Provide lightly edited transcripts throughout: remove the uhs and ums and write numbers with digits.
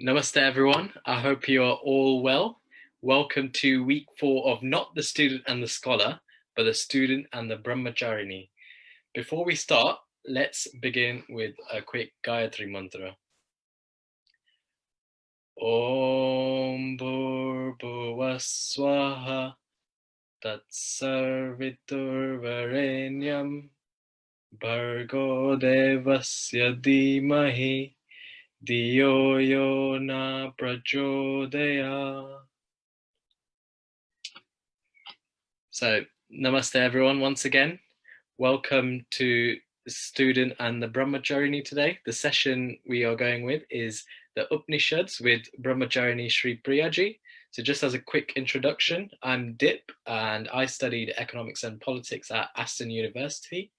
Namaste, everyone. I hope you are all well. Welcome to week 4 of not the student and the scholar, but the student and the Brahmacharini. Before we start, let's begin with a quick Gayatri Mantra. Om Bhurбhuvah Tatsarviturvarenyam Bhargo Devasya Dhimahi Diyo Yo Na Prachodaya. So, namaste everyone once again. Welcome to the student and the Brahmacharini today. The session we are going with is the Upanishads with Brahmacharini Sri Priyaji. So just as a quick introduction, I'm Dip and I studied economics and politics at Aston University.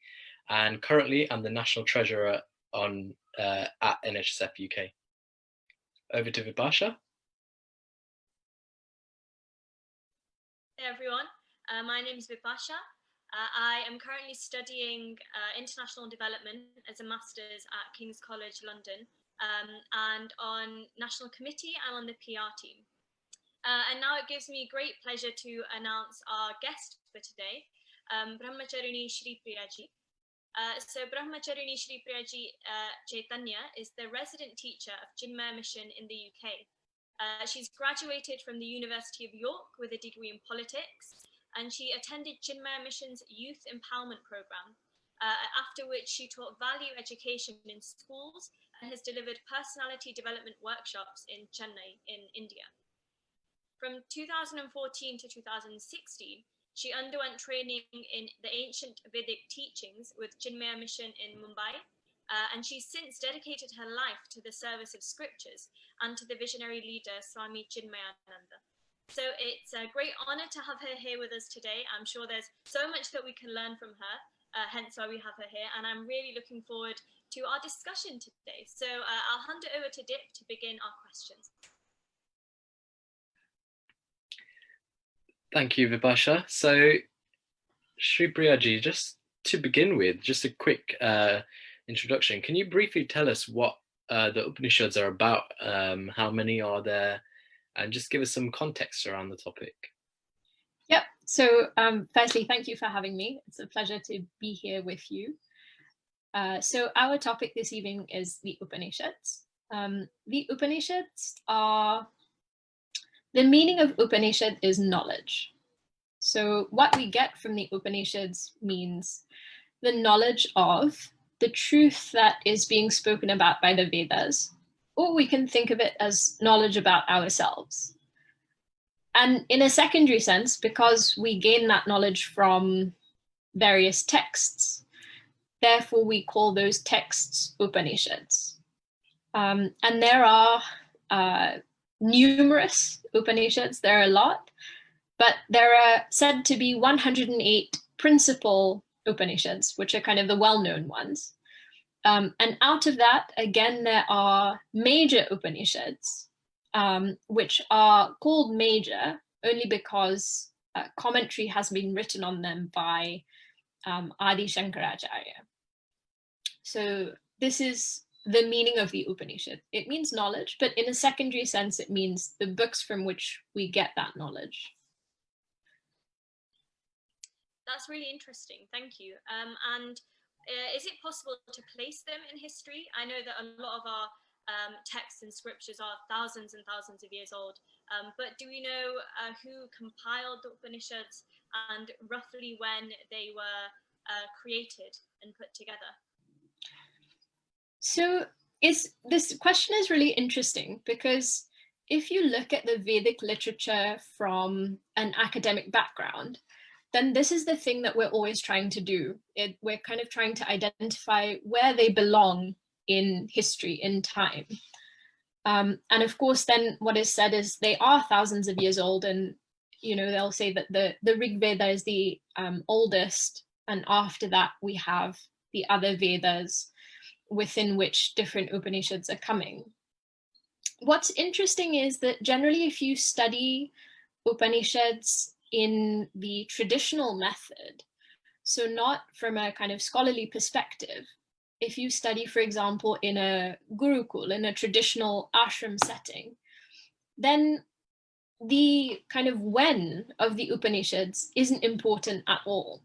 And currently I'm the National Treasurer at NHSF UK. Over to Vipasha. Hey everyone, my name is Vipasha. I am currently studying international development as a master's at King's College London, and on national committee I'm on the PR team. And now it gives me great pleasure to announce our guest for today, Brahmacharini Sri Priyaji. So Brahmacharini Sri Priyaji Chaitanya is the resident teacher of Chinmaya Mission in the UK. She's graduated from the University of York with a degree in politics, and she attended Chinmaya Mission's Youth Empowerment Program, after which she taught value education in schools and has delivered personality development workshops in Chennai in India. From 2014 to 2016, she underwent training in the ancient Vedic teachings with Chinmaya Mission in Mumbai, and she's since dedicated her life to the service of scriptures and to the visionary leader Swami Chinmayananda. So it's a great honor to have her here with us today. I'm sure there's so much that we can learn from her, hence why we have her here, and I'm really looking forward to our discussion today. So I'll hand it over to Dip to begin our questions. Thank you, Vipasha. So, Sri Priyaji, just to begin with, just a quick introduction. Can you briefly tell us what the Upanishads are about? How many are there? And just give us some context around the topic. Yep. So firstly, thank you for having me. It's a pleasure to be here with you. So our topic this evening is the Upanishads. The Upanishads are, the meaning of Upanishad is knowledge. So what we get from the Upanishads means the knowledge of the truth that is being spoken about by the Vedas, or we can think of it as knowledge about ourselves. And in a secondary sense, because we gain that knowledge from various texts, therefore we call those texts Upanishads. And there are numerous Upanishads, there are a lot, but there are said to be 108 principal Upanishads, which are kind of the well-known ones. And out of that, again, there are major Upanishads, which are called major only because commentary has been written on them by Adi Shankaracharya. So this is the meaning of the Upanishad. It means knowledge, but in a secondary sense, it means the books from which we get that knowledge. That's really interesting, thank you. And is it possible to place them in history? I know that a lot of our texts and scriptures are thousands and thousands of years old, but do we know who compiled the Upanishads and roughly when they were created and put together? So this question is really interesting because if you look at the Vedic literature from an academic background, then this is the thing that we're always trying to do. We're kind of trying to identify where they belong in history, in time. And of course, then what is said is they are thousands of years old, and they'll say that the Rig Veda is the oldest, and after that we have the other Vedas within which different Upanishads are coming. What's interesting is that generally if you study Upanishads in the traditional method, so not from a kind of scholarly perspective, if you study, for example, in a Gurukul, in a traditional ashram setting, then the kind of when of the Upanishads isn't important at all.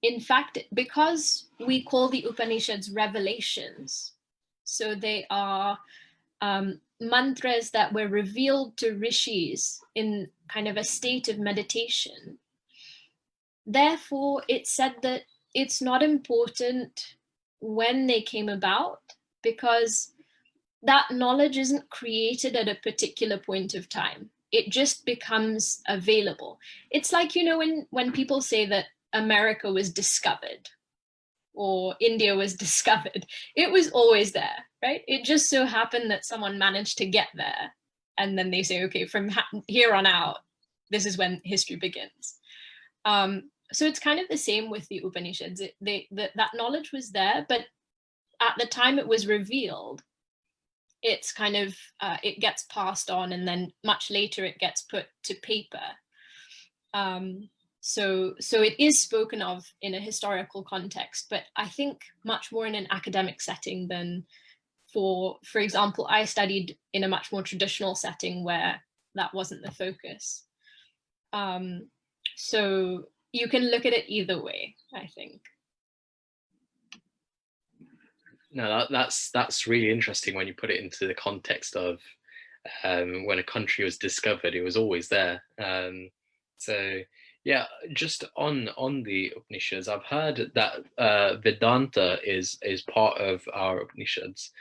In fact, because we call the Upanishads revelations, so they are mantras that were revealed to rishis in kind of a state of meditation. Therefore, it's said that it's not important when they came about, because that knowledge isn't created at a particular point of time. It just becomes available. It's like, you know, when people say that America was discovered or India was discovered, it was always there, right? It just so happened that someone managed to get there. And then they say, okay, from here on out, this is when history begins. So it's kind of the same with the Upanishads. That knowledge was there, but at the time it was revealed, it's kind of, it gets passed on, and then much later it gets put to paper. So it is spoken of in a historical context, but I think much more in an academic setting than for example, I studied in a much more traditional setting where that wasn't the focus. So you can look at it either way, I think. No, that's really interesting when you put it into the context of when a country was discovered, it was always there. So yeah, just on the Upanishads, I've heard that Vedanta is part of our Upanishads.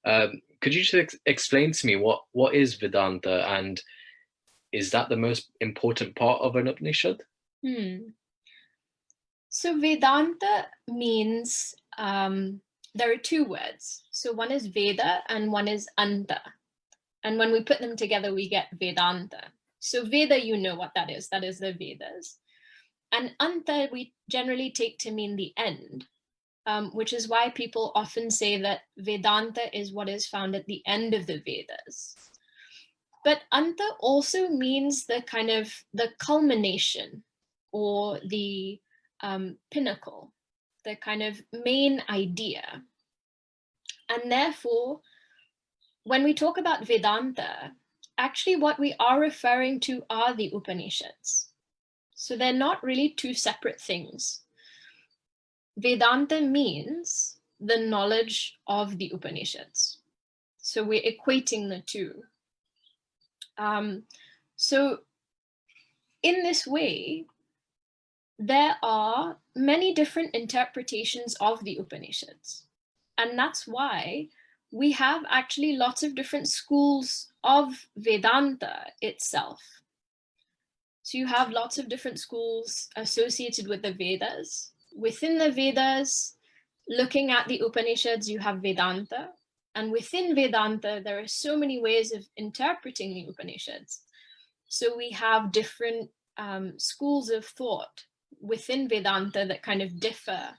Could you just explain to me what is Vedanta, and is that the most important part of an Upanishad? So Vedanta means, there are two words. So one is Veda and one is Anta. And when we put them together, we get Vedanta. So Veda, you know what that is. That is the Vedas. And Anta, we generally take to mean the end, which is why people often say that Vedanta is what is found at the end of the Vedas. But Anta also means the kind of the culmination, or the pinnacle, the kind of main idea. And therefore, when we talk about Vedanta, actually what we are referring to are the Upanishads. So they're not really two separate things. Vedanta means the knowledge of the Upanishads. So we're equating the two. So in this way, there are many different interpretations of the Upanishads. And that's why we have actually lots of different schools of Vedanta itself. So you have lots of different schools associated with the Vedas. Within the Vedas, looking at the Upanishads, you have Vedanta. And within Vedanta, there are so many ways of interpreting the Upanishads. So we have different schools of thought within Vedanta that kind of differ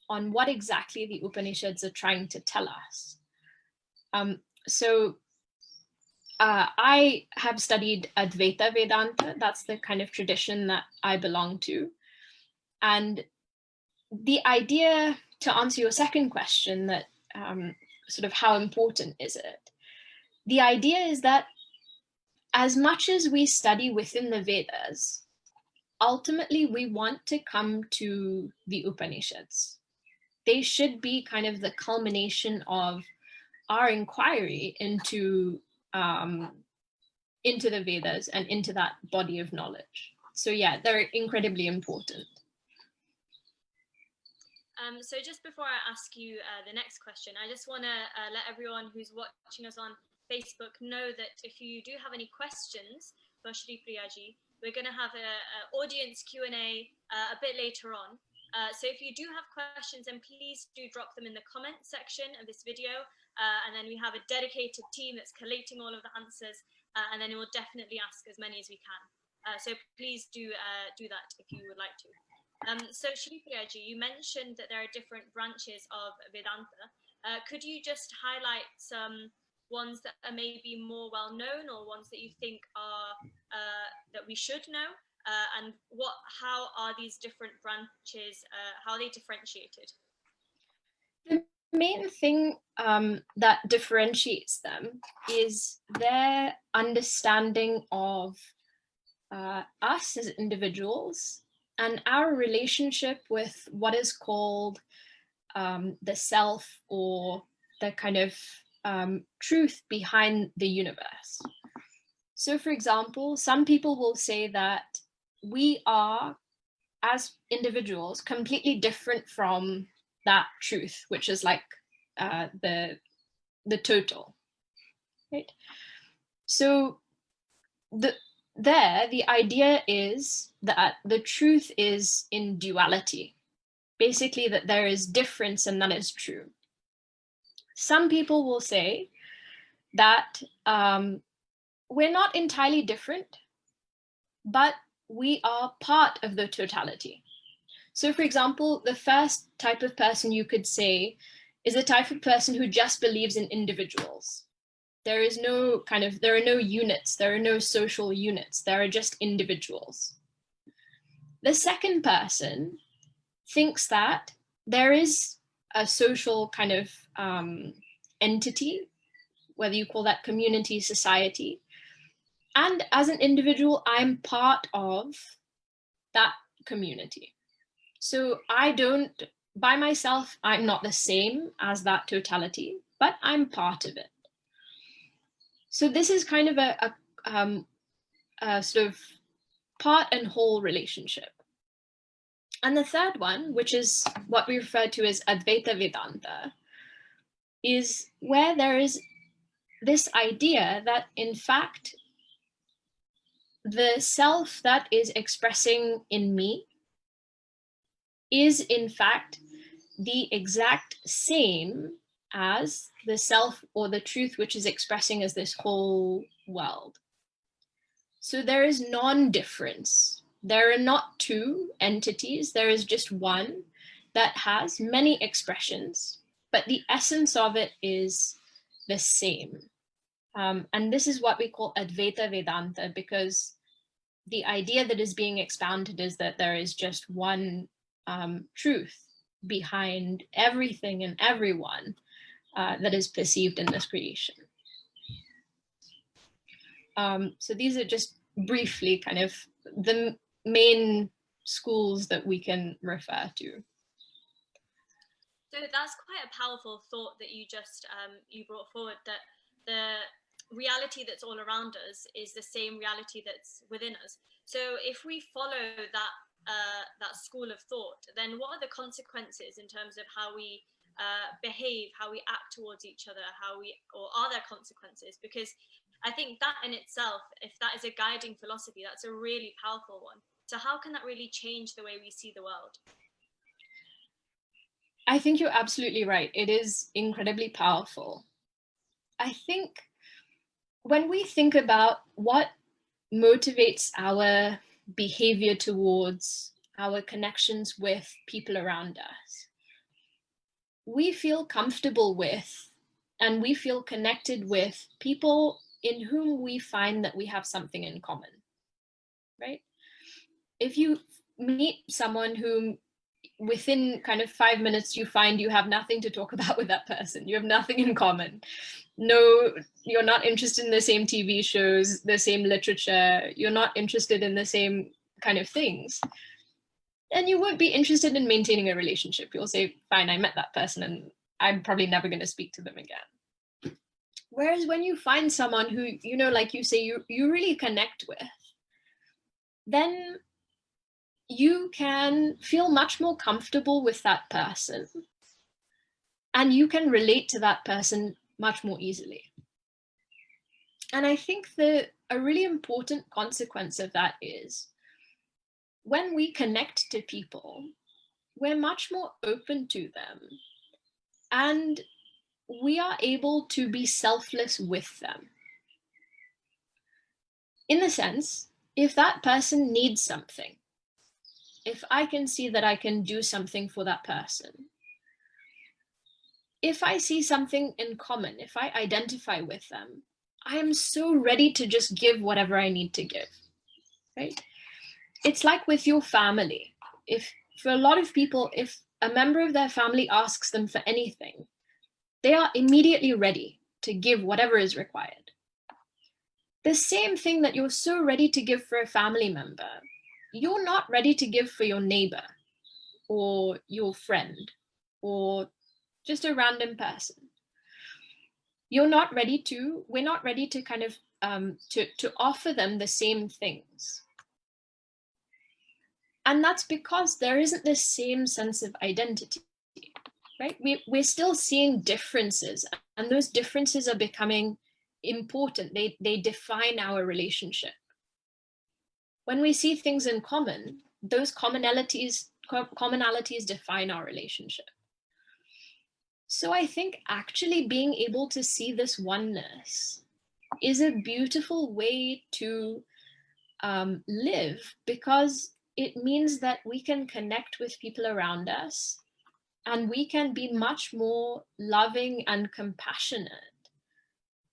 on what exactly the Upanishads are trying to tell us. I have studied Advaita Vedanta. That's the kind of tradition that I belong to. And the idea, to answer your second question, that sort of how important is it? The idea is that as much as we study within the Vedas, ultimately we want to come to the Upanishads. They should be kind of the culmination of our inquiry into the Vedas and into that body of knowledge. So yeah, they're incredibly important. So just before I ask you the next question, I just want to let everyone who's watching us on Facebook know that if you do have any questions for Shri Priyaji, we're going to have an audience Q&A a bit later on. So if you do have questions, then please do drop them in the comment section of this video. And then we have a dedicated team that's collating all of the answers. And then we'll definitely ask as many as we can. So please do that if you would like to. So Shri Priyaji, you mentioned that there are different branches of Vedanta. Could you just highlight some ones that are maybe more well known, or ones that you think are that we should know, and how are these different branches, how are they differentiated? The main thing that differentiates them is their understanding of us as individuals and our relationship with what is called the self, or the kind of truth behind the universe. So, for example, some people will say that we are, as individuals, completely different from that truth, which is like the total, right? So the idea is that the truth is in duality, basically that there is difference and that is true. Some people will say that we're not entirely different, but we are part of the totality. So, for example, the first type of person you could say is the type of person who just believes in individuals. There are no units, there are no social units, there are just individuals. The second person thinks that there is a social kind of entity, whether you call that community, society, and as an individual, I'm part of that community. So by myself, I'm not the same as that totality, but I'm part of it. So this is kind of a sort of part and whole relationship. And the third one, which is what we refer to as Advaita Vedanta, is where there is this idea that, in fact, the self that is expressing in me is, in fact, the exact same as the self or the truth which is expressing as this whole world. So there is non-difference. There are not two entities, there is just one that has many expressions, but the essence of it is the same. And this is what we call Advaita Vedanta, because the idea that is being expounded is that there is just one truth behind everything and everyone that is perceived in this creation. So these are just briefly kind of the main schools that we can refer to. So that's quite a powerful thought that you just you brought forward, that the reality that's all around us is the same reality that's within us. So if we follow that school of thought, then what are the consequences in terms of how we behave, how we act towards each other, or are there consequences? Because I think that in itself, if that is a guiding philosophy, that's a really powerful one. So how can that really change the way we see the world? I think you're absolutely right. It is incredibly powerful. I think when we think about what motivates our behavior towards our connections with people around us, we feel comfortable with and we feel connected with people in whom we find that we have something in common, right? If you meet someone whom within kind of 5 minutes you find you have nothing to talk about with that person, you have nothing in common, no, you're not interested in the same TV shows, the same literature, you're not interested in the same kind of things, and you won't be interested in maintaining a relationship. You'll say, fine, I met that person and I'm probably never going to speak to them again. Whereas when you find someone who, you know, like you say, you really connect with, then you can feel much more comfortable with that person and you can relate to that person much more easily. And I think that a really important consequence of that is when we connect to people, we're much more open to them and we are able to be selfless with them. In the sense, if that person needs something, if I can see that I can do something for that person, if I see something in common, if I identify with them, I am so ready to just give whatever I need to give, right? It's like with your family. If for a lot of people, if a member of their family asks them for anything, they are immediately ready to give whatever is required. The same thing that you're so ready to give for a family member, you're not ready to give for your neighbor or your friend or just a random person. We're not ready to kind of to offer them the same things. And that's because there isn't this same sense of identity, right? We're still seeing differences, and those differences are becoming important. They define our relationship. When we see things in common, those commonalities define our relationship. So I think actually being able to see this oneness is a beautiful way to live, because it means that we can connect with people around us and we can be much more loving and compassionate,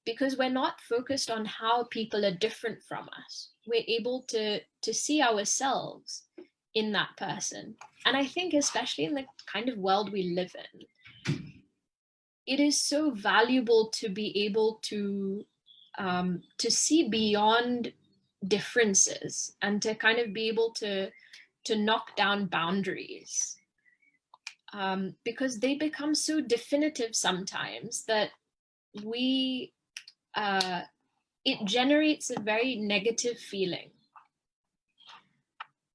because we're not focused on how people are different from us. We're able to see ourselves in that person. And I think especially in the kind of world we live in, it is so valuable to be able to see beyond differences and to kind of be able to knock down boundaries, because they become so definitive sometimes that it generates a very negative feeling.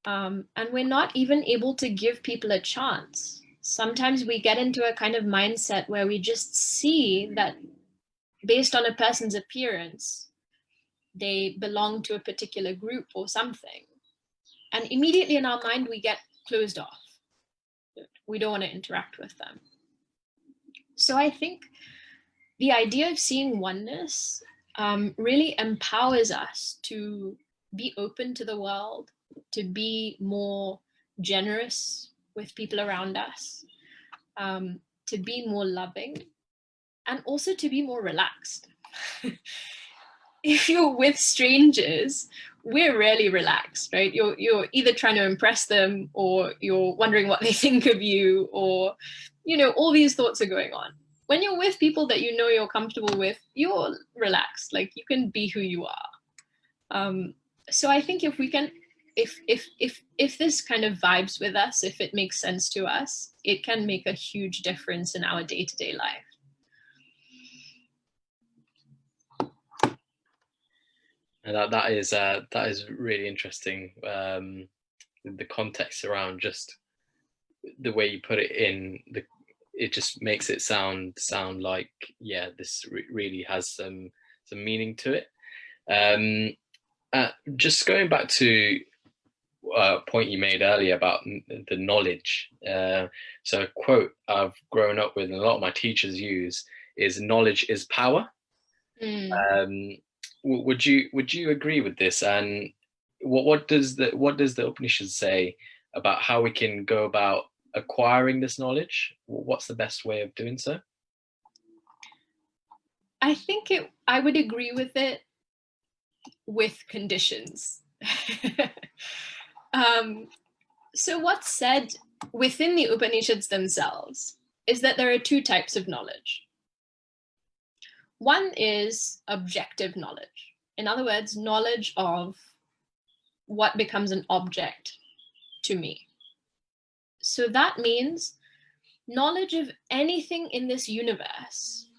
And we're not even able to give people a chance. Sometimes we get into a kind of mindset where we just see that based on a person's appearance, they belong to a particular group or something. And immediately in our mind, we get closed off. We don't want to interact with them. So I think the idea of seeing oneness really empowers us to be open to the world, to be more generous with people around us, to be more loving, and also to be more relaxed. If you're with strangers, we're rarely relaxed, right? You're either trying to impress them, or you're wondering what they think of you, or, all these thoughts are going on. When you're with people that you're comfortable with, you're relaxed, like you can be who you are. So I think if we can, if this kind of vibes with us, if it makes sense to us, it can make a huge difference in our day-to-day life. And that is really interesting. The context around just the way you put it in, it just makes it sound like, yeah, this really has some meaning to it. Just going back to a point you made earlier about the knowledge. So a quote I've grown up with and a lot of my teachers use is "knowledge is power." Would you agree with this? And what does the Upanishad say about how we can go about acquiring this knowledge? What's the best way of doing so? I think I would agree with it with conditions. So what's said within the Upanishads themselves is that there are two types of knowledge. One is objective knowledge. In other words, knowledge of what becomes an object to me. So that means knowledge of anything in this universe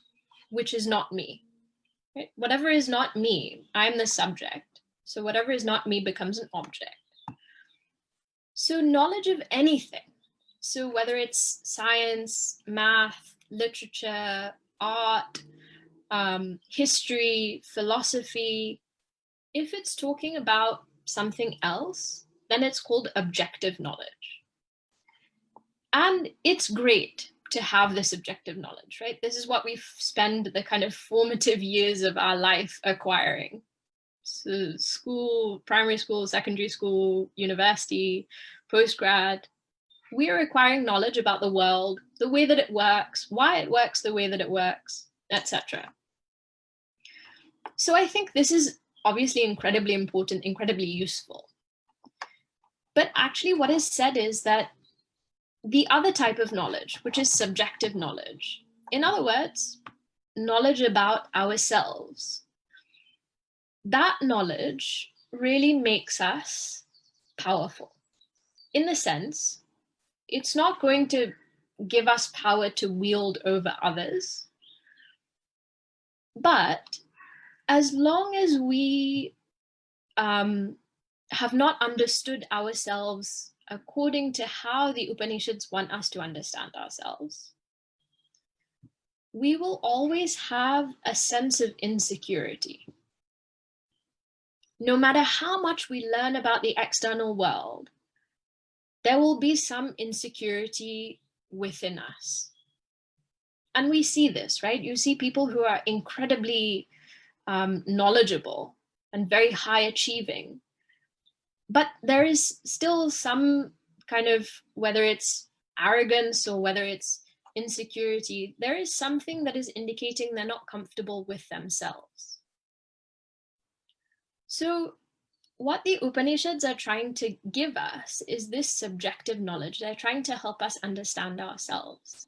which is not me. Right? Whatever is not me, I'm the subject. So whatever is not me becomes an object. So knowledge of anything. So whether it's science, math, literature, art, history, philosophy, if it's talking about something else, then it's called objective knowledge. And it's great to have this objective knowledge, right? This is what we spend the kind of formative years of our life acquiring. So school, primary school, secondary school, university, postgrad, we are acquiring knowledge about the world, the way that it works, why it works the way that it works, etc. So I think this is obviously incredibly important, incredibly useful. But actually what is said is that the other type of knowledge, which is subjective knowledge, in other words, knowledge about ourselves. That knowledge really makes us powerful, in the sense it's not going to give us power to wield over others, but as long as we have not understood ourselves according to how the Upanishads want us to understand ourselves, we will always have a sense of insecurity. No matter how much we learn about the external world, there will be some insecurity within us. And we see this, right? You see people who are incredibly knowledgeable and very high achieving, but there is still some kind of, whether it's arrogance or whether it's insecurity, there is something that is indicating they're not comfortable with themselves. So what the Upanishads are trying to give us is this subjective knowledge. They're trying to help us understand ourselves.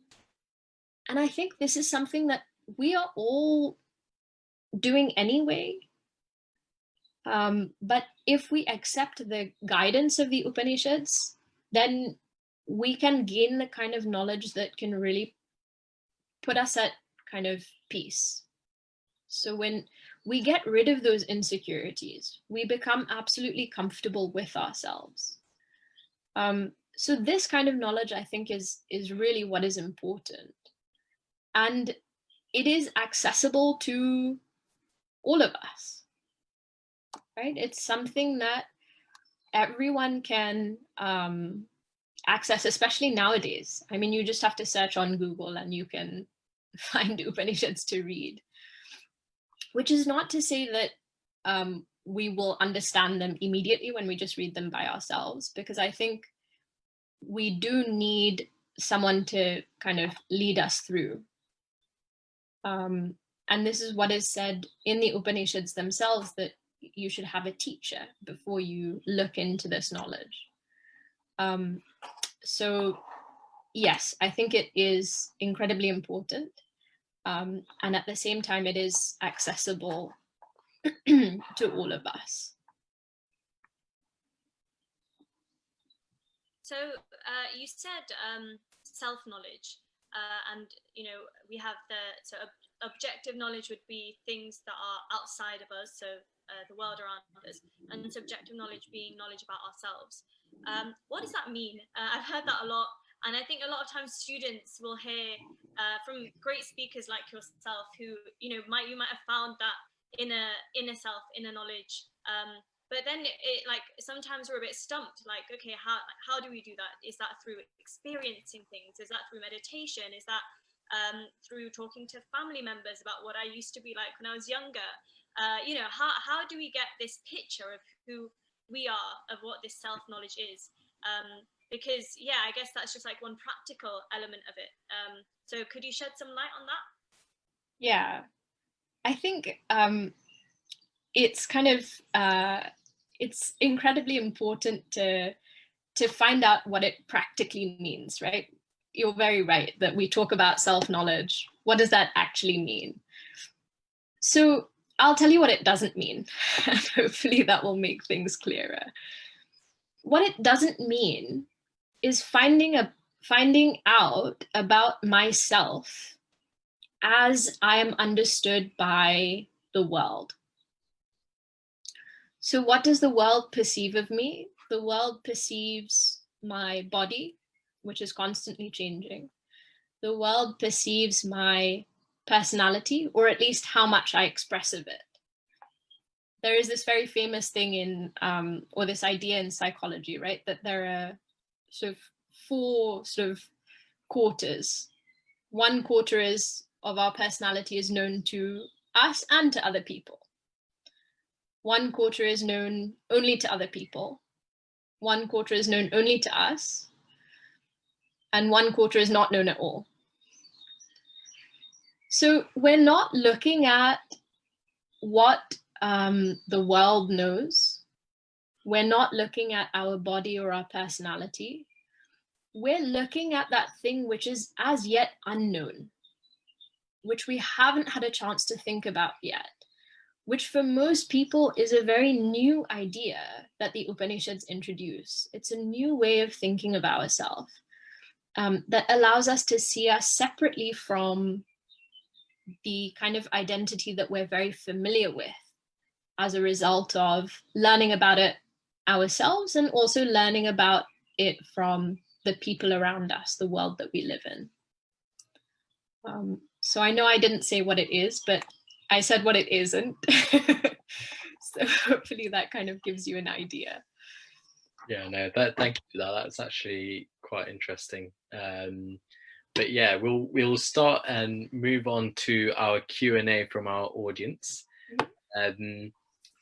And I think this is something that we are all doing anyway. But if we accept the guidance of the Upanishads, then we can gain the kind of knowledge that can really put us at kind of peace. So when we get rid of those insecurities, we become absolutely comfortable with ourselves. So this kind of knowledge, I think, is really what is important. And it is accessible to all of us, right? It's something that everyone can access, especially nowadays. I mean, you just have to search on Google and you can find Upanishads to read, which is not to say that we will understand them immediately when we just read them by ourselves, because I think we do need someone to kind of lead us through. And this is what is said in the Upanishads themselves, that you should have a teacher before you look into this knowledge. So yes, I think it is incredibly important. And at the same time, it is accessible to all of us. So you said self-knowledge, and we have objective knowledge would be things that are outside of us, so the world around us, and subjective knowledge being knowledge about ourselves. What does that mean? I've heard that a lot, and I think a lot of times students will hear from great speakers like yourself, who you might have found that inner self, inner knowledge. But then it like sometimes we're a bit stumped, like, okay, how do we do that? Is that through experiencing things? Is that through meditation? Is that through talking to family members about what I used to be like when I was younger? How do we get this picture of who we are, of what this self-knowledge is? Because yeah, I guess that's just like one practical element of it. So could you shed some light on that? Yeah, I think it's kind of it's incredibly important to find out what it practically means, right? You're very right that we talk about self-knowledge. What does that actually mean? So I'll tell you what it doesn't mean, and hopefully that will make things clearer. What it doesn't mean is finding out about myself as I am understood by the world. So what does the world perceive of me? The world perceives my body, which is constantly changing. The world perceives my personality, or at least how much I express of it. There is this very famous thing in, or this idea in psychology, right? That there are sort of 4 sort of quarters. 1 quarter of our personality is known to us and to other people. 1 quarter is known only to other people. 1 quarter is known only to us. And 1 quarter is not known at all. So we're not looking at what the world knows. We're not looking at our body or our personality. We're looking at that thing which is as yet unknown. which we haven't had a chance to think about yet, which for most people is a very new idea that the Upanishads introduce. It's a new way of thinking of ourselves that allows us to see us separately from the kind of identity that we're very familiar with as a result of learning about it ourselves and also learning about it from the people around us, the world that we live in. So I know I didn't say what it is, but I said what it isn't. So hopefully that kind of gives you an idea. Yeah, no, thank you for that. That's actually quite interesting. But yeah, we'll start and move on to our Q&A from our audience.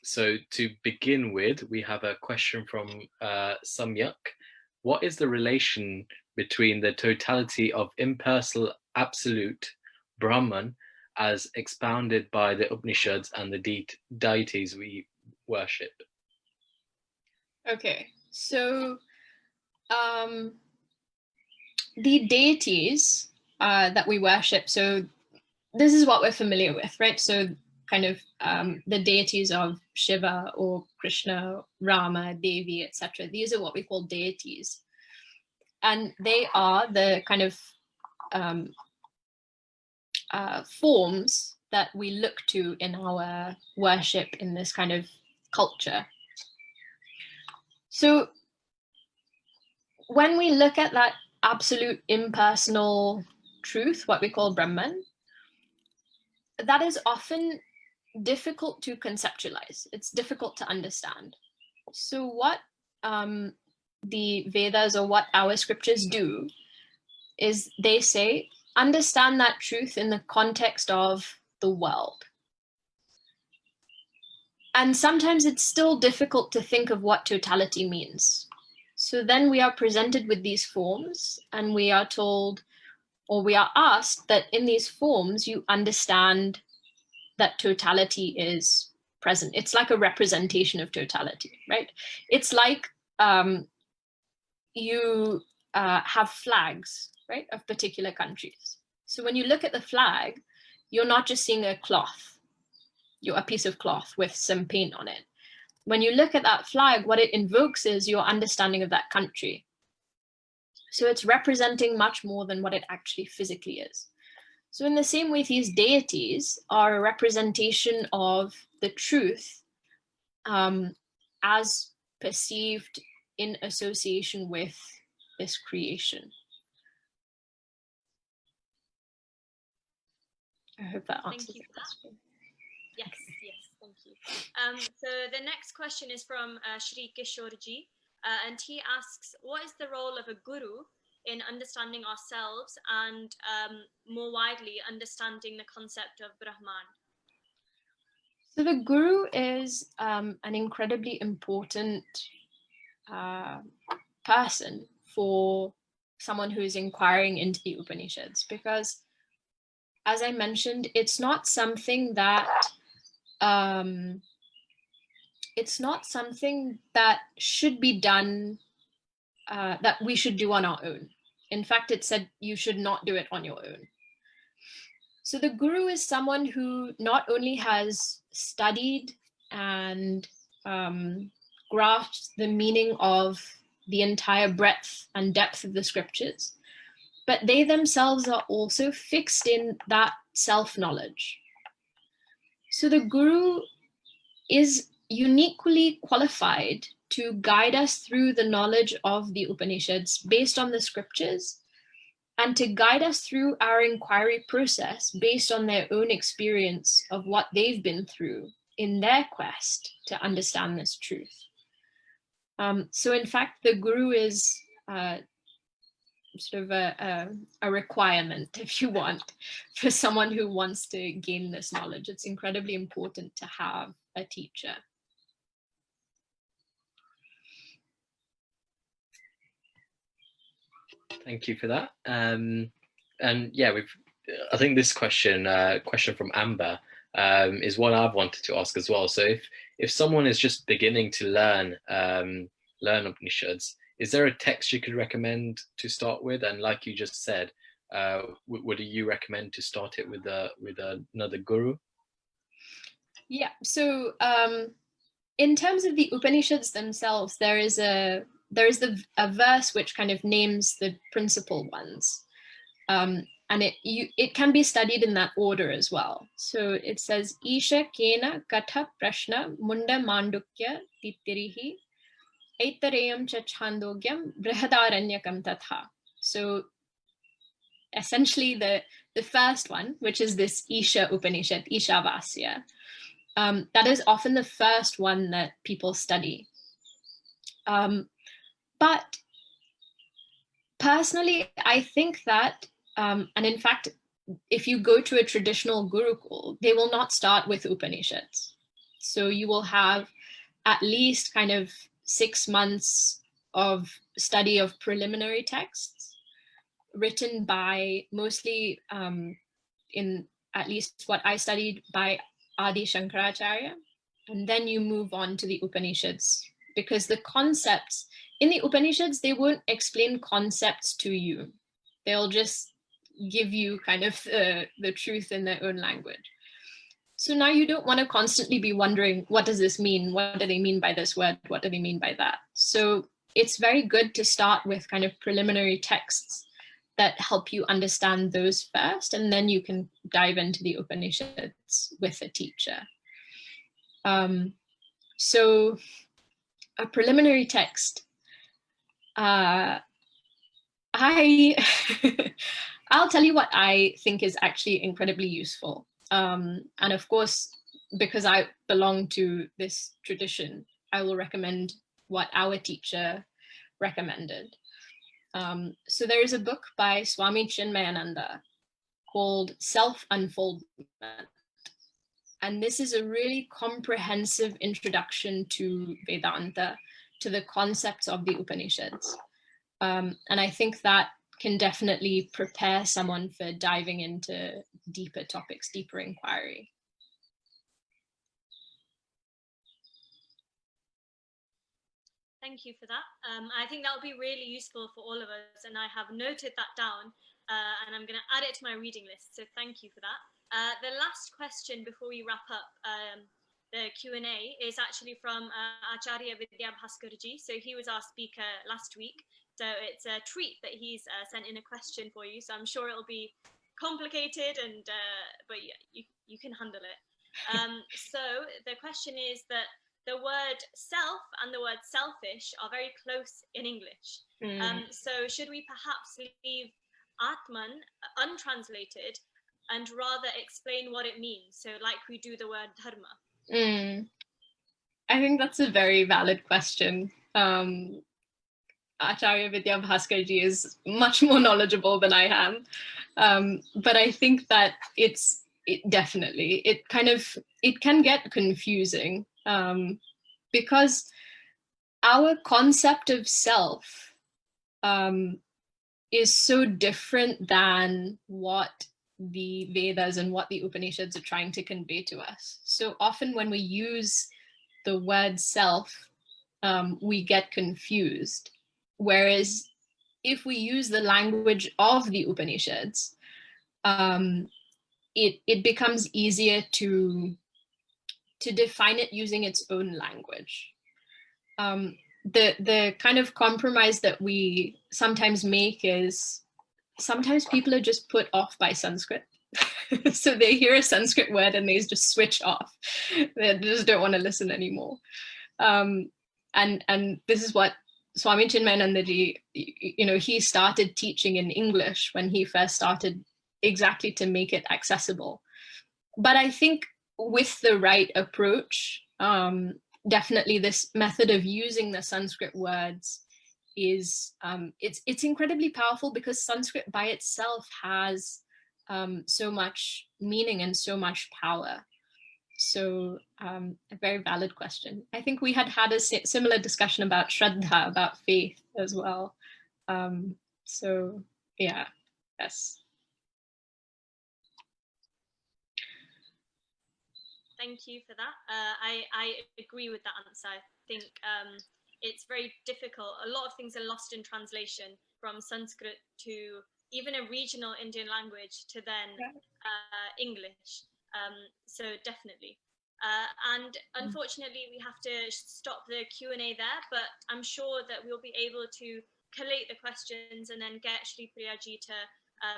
So to begin with, we have a question from Samyak. What is the relation between the totality of impersonal absolute Brahman as expounded by the Upanishads and the deities we worship? Okay, so the deities that we worship, so this is what we're familiar with, right? So kind of the deities of Shiva or Krishna, Rama, Devi, etc. These are what we call deities. And they are the kind of forms that we look to in our worship in this kind of culture. So when we look at that absolute impersonal truth, what we call Brahman, that is often difficult to conceptualize. It's difficult to understand. So what the Vedas or what our scriptures do is they say, understand that truth in the context of the world. And sometimes it's still difficult to think of what totality means. So then we are presented with these forms and we are told, or we are asked that in these forms, you understand that totality is present. It's like a representation of totality, right? It's like you have flags, right, of particular countries. So when you look at the flag, you're not just seeing a cloth, a piece of cloth with some paint on it. When you look at that flag, what it invokes is your understanding of that country. So it's representing much more than what it actually physically is. So in the same way, these deities are a representation of the truth as perceived in association with this creation. I hope that answers the question. Yes, thank you. So the next question is from Shri Kishorji, and he asks, what is the role of a guru in understanding ourselves and more widely understanding the concept of Brahman? So the guru is an incredibly important person for someone who is inquiring into the Upanishads, because as I mentioned, it's not something that should be done, that we should do on our own. In fact, it said you should not do it on your own. So the guru is someone who not only has studied and grasped the meaning of the entire breadth and depth of the scriptures, but they themselves are also fixed in that self-knowledge. So the guru is uniquely qualified to guide us through the knowledge of the Upanishads based on the scriptures, and to guide us through our inquiry process based on their own experience of what they've been through in their quest to understand this truth. So in fact, the guru is sort of a requirement, if you want, for someone who wants to gain this knowledge. It's incredibly important to have a teacher. Thank you for that. And yeah, I think this question from Amber is one I've wanted to ask as well. So if someone is just beginning to learn Upanishads, is there a text you could recommend to start with? And like you just said, would you recommend to start it with another guru? Yeah, so in terms of the Upanishads themselves, there is a verse which kind of names the principal ones, and it can be studied in that order as well. So it says Isha Kena Katha Prashna Munda Mandukya Titirihi Aitareyam Cha Chandogyam Brihadaranyakam Tatha. So essentially the first one, which is this Isha Upanishad, Ishavasya, that is often the first one that people study. But personally, I think that, and in fact, if you go to a traditional Gurukul, they will not start with Upanishads. So you will have at least kind of 6 months of study of preliminary texts written by mostly, in at least what I studied, by Adi Shankaracharya, and then you move on to the Upanishads, because the concepts in the Upanishads, they won't explain concepts to you. They'll just give you kind of the truth in their own language. So now you don't want to constantly be wondering, what does this mean? What do they mean by this word? What do they mean by that? So it's very good to start with kind of preliminary texts that help you understand those first, and then you can dive into the Upanishads with a teacher. So a preliminary text, I'll tell you what I think is actually incredibly useful. And of course, because I belong to this tradition, I will recommend what our teacher recommended. So there is a book by Swami Chinmayananda called Self-Unfoldment. And this is a really comprehensive introduction to Vedanta, to the concepts of the Upanishads. And I think that can definitely prepare someone for diving into deeper topics, deeper inquiry. Thank you for that. I think that will be really useful for all of us, and I have noted that down, and I'm going to add it to my reading list. So thank you for that. The last question before we wrap up the Q&A is actually from Acharya Vidya Bhaskarji. So he was our speaker last week. So it's a treat that he's sent in a question for you. So I'm sure it'll be complicated, and but yeah, you can handle it. So the question is that the word self and the word selfish are very close in English. So should we perhaps leave Atman untranslated and rather explain what it means? So like we do the word dharma. I think that's a very valid question. Acharya Vidya Bhaskarji is much more knowledgeable than I am. But I think that it can get confusing, because our concept of self is so different than what the Vedas and what the Upanishads are trying to convey to us. So often when we use the word self, we get confused. Whereas if we use the language of the Upanishads, it becomes easier to define it using its own language. The kind of compromise that we sometimes make is sometimes people are just put off by Sanskrit. So they hear a Sanskrit word and they just switch off. They just don't want to listen anymore. And this is what Swami Chinmayanandaji, he started teaching in English when he first started, exactly to make it accessible. But I think with the right approach, definitely this method of using the Sanskrit words is, it's incredibly powerful, because Sanskrit by itself has so much meaning and so much power. So a very valid question. I think we had a similar discussion about Shraddha, about faith as well. So yeah, yes. Thank you for that. I agree with that answer. I think it's very difficult. A lot of things are lost in translation from Sanskrit to even a regional Indian language to then English. So definitely. And unfortunately, we have to stop the Q&A there, but I'm sure that we'll be able to collate the questions and then get Shri Priyaji to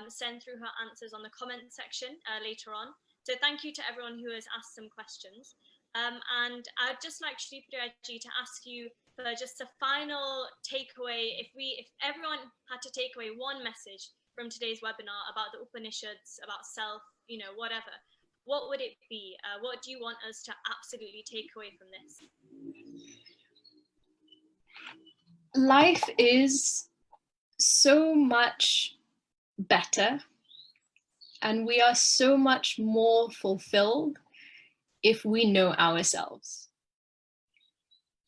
send through her answers on the comment section later on. So thank you to everyone who has asked some questions. And I'd just like Shri Priyaji to ask you for just a final takeaway. If everyone had to take away one message from today's webinar about the Upanishads, about self, whatever, what would it be? What do you want us to absolutely take away from this? Life is so much better, and we are so much more fulfilled if we know ourselves.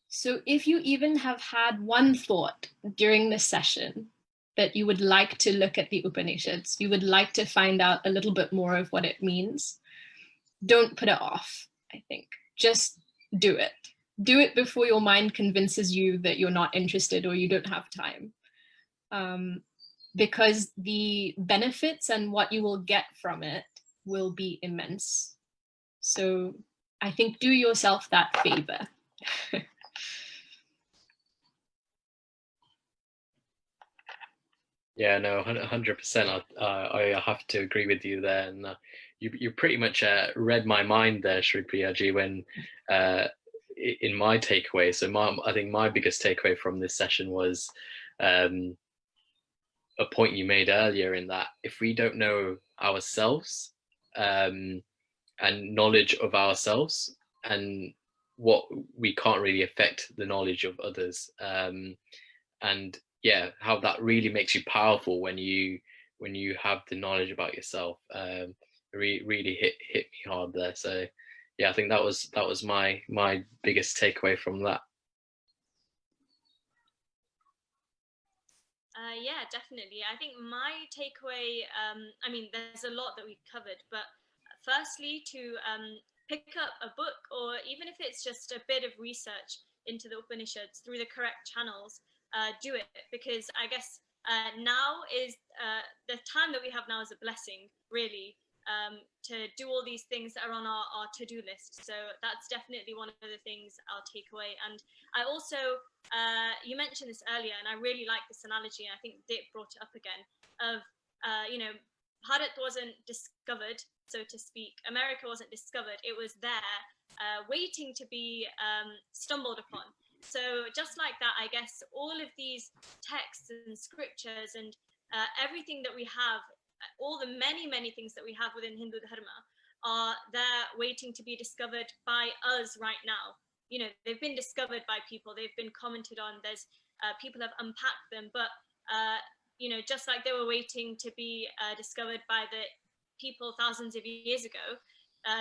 So if you even have had one thought during this session that you would like to look at the Upanishads, you would like to find out a little bit more of what it means, don't put it off, I think. Just do it. Do it before your mind convinces you that you're not interested or you don't have time. Because the benefits and what you will get from it will be immense. So I think do yourself that favor. Yeah, no, 100%. I have to agree with you there, and you pretty much read my mind there, Shri Priyaji, when in my takeaway. So I think my biggest takeaway from this session was a point you made earlier, in that if we don't know ourselves and knowledge of ourselves, and what we can't really affect the knowledge of others, and yeah, how that really makes you powerful when you have the knowledge about yourself. Really hit me hard there. So yeah, I think that was my biggest takeaway from that. Yeah, definitely. I think my takeaway, I mean, there's a lot that we've covered, but firstly, to pick up a book, or even if it's just a bit of research into the Upanishads through the correct channels, do it, because I guess now is the time that we have now is a blessing, really, to do all these things that are on our to-do list. So that's definitely one of the things I'll take away. And I also, you mentioned this earlier, and I really like this analogy, and I think Dip brought it up again, of, Bharat wasn't discovered, so to speak. America wasn't discovered. It was there, waiting to be stumbled upon. So just like that, I guess all of these texts and scriptures and everything that we have, all the many things that we have within Hindu Dharma, are there waiting to be discovered by us right now. They've been discovered by people, they've been commented on, there's people have unpacked them, but just like they were waiting to be discovered by the people thousands of years ago,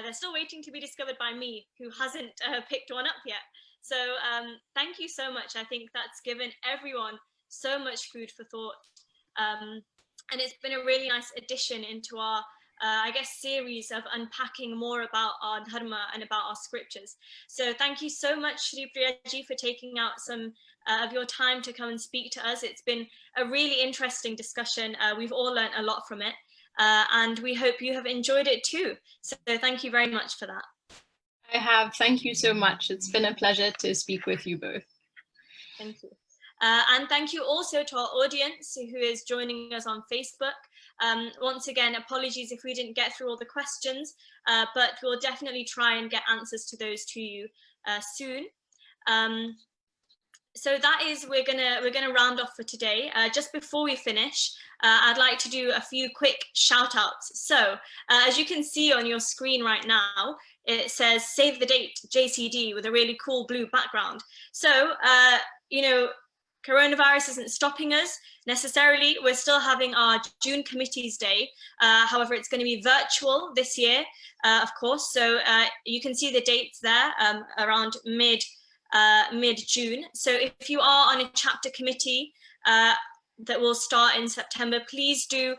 they're still waiting to be discovered by me, who hasn't picked one up yet. So thank you so much. I think that's given everyone so much food for thought. And it's been a really nice addition into our, I guess, series of unpacking more about our dharma and about our scriptures. So thank you so much, Shri Priyaji, for taking out some of your time to come and speak to us. It's been a really interesting discussion. We've all learned a lot from it. And we hope you have enjoyed it too. So thank you very much for that. I have. Thank you so much. It's been a pleasure to speak with you both. Thank you. And thank you also to our audience who is joining us on Facebook. Once again, apologies if we didn't get through all the questions, but we'll definitely try and get answers to those to you soon. So that is, we're gonna round off for today. Just before we finish, I'd like to do a few quick shout outs. So as you can see on your screen right now, it says save the date JCD with a really cool blue background. So, coronavirus isn't stopping us necessarily. We're still having our June Committees Day. However, it's going to be virtual this year, of course. So you can see the dates there around mid-June. So if you are on a chapter committee that will start in September, please do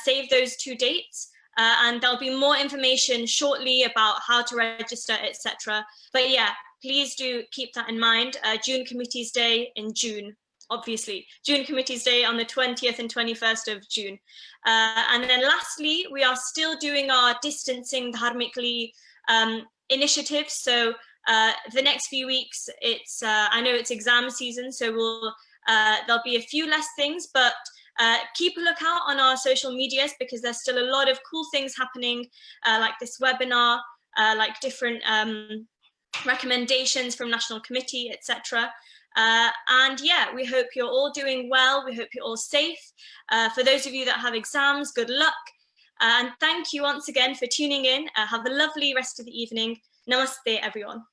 save those 2 dates. And there'll be more information shortly about how to register, etc. But yeah, please do keep that in mind. June Committees Day in June obviously, June Committees Day on the 20th and 21st of June. And then lastly, we are still doing our distancing dharmically initiatives. So the next few weeks, I know it's exam season, so there'll be a few less things, but keep a lookout on our social medias because there's still a lot of cool things happening, like this webinar, like different recommendations from National Committee, etc. And yeah, we hope you're all doing well. We hope you're all safe. For those of you that have exams, good luck. And thank you once again for tuning in. Have a lovely rest of the evening. Namaste, everyone.